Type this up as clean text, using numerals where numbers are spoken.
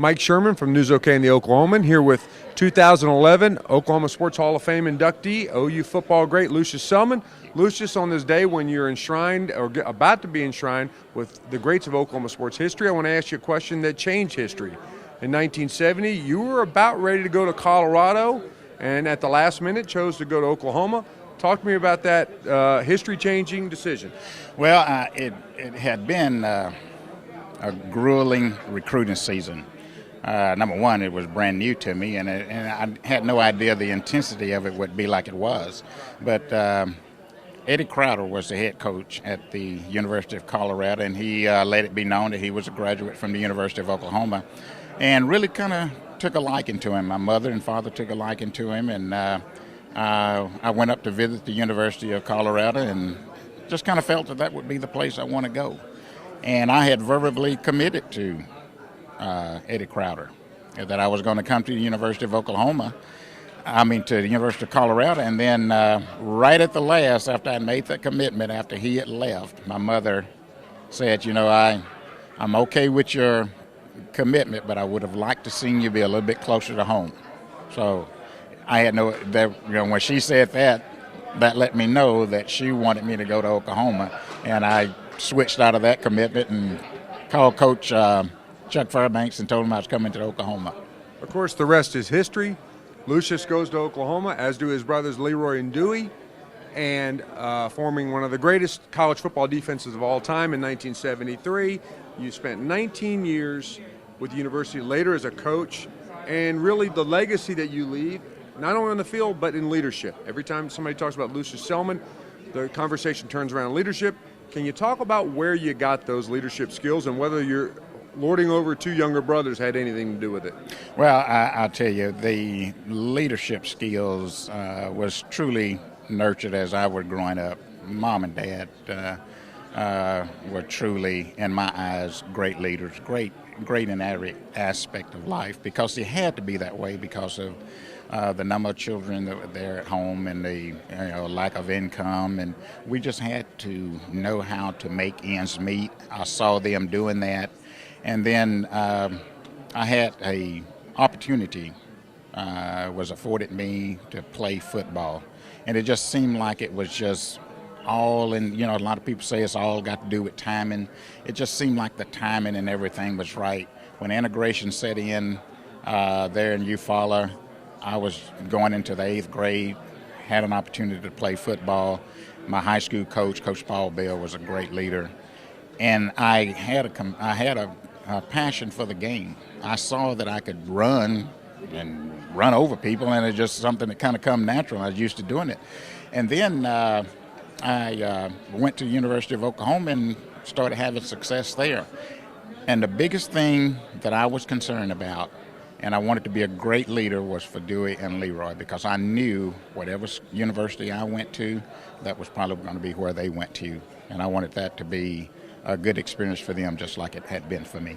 Mike Sherman from News OK and the Oklahoman here with 2011 Oklahoma Sports Hall of Fame inductee, OU football great Lucious Selmon. Lucious, on this day when you're enshrined or about to be enshrined with the greats of Oklahoma sports history, I want to ask you a question that changed history. In 1970, you were about ready to go to Colorado and at the last minute chose to go to Oklahoma. Talk to me about that history-changing decision. Well, it had been a grueling recruiting season. Number one, it was brand new to me, and I had no idea the intensity of it would be like it was. But Eddie Crowder was the head coach at the University of Colorado, and he let it be known that he was a graduate from the University of Oklahoma, and really kind of took a liking to him. My mother and father took a liking to him, and I went up to visit the University of Colorado and just kind of felt that would be the place I want to go. And I had verbally committed to Eddie Crowder that I was going to come to the University of Oklahoma, to the University of Colorado. And then right at the last, after I made that commitment, after he had left, my mother said, I'm okay with your commitment, but I would have liked to seen you be a little bit closer to home. So I had when she said that let me know that she wanted me to go to Oklahoma, and I switched out of that commitment and called Coach Chuck Fairbanks and told him I was coming to Oklahoma. Of course, the rest is history. Lucious goes to Oklahoma, as do his brothers Leroy and Dewey, and forming one of the greatest college football defenses of all time in 1973. You spent 19 years with the university, later as a coach, and really the legacy that you leave, not only on the field, but in leadership. Every time somebody talks about Lucious Selmon, the conversation turns around leadership. Can you talk about where you got those leadership skills and whether you're lording over two younger brothers had anything to do with it? Well, I'll tell you, the leadership skills was truly nurtured as I was growing up. Mom and Dad were truly, in my eyes, great leaders, great in every aspect of life, because they had to be that way because of the number of children that were there at home and the lack of income, and we just had to know how to make ends meet. I saw them doing that, and then I had a opportunity was afforded me to play football, and it just seemed like it was just all in, a lot of people say it's all got to do with timing. It just seemed like the timing and everything was right. When integration set in there in Eufaula, I was going into the 8th grade, had an opportunity to play football. My high school coach, Coach Paul Bell, was a great leader, and I had a passion for the game. I saw that I could run over people, and it's just something that kind of come natural. I was used to doing it. And then I went to the University of Oklahoma and started having success there. And the biggest thing that I was concerned about, and I wanted to be a great leader, was for Dewey and Leroy, because I knew whatever university I went to, that was probably going to be where they went to. And I wanted that to be a good experience for them, just like it had been for me.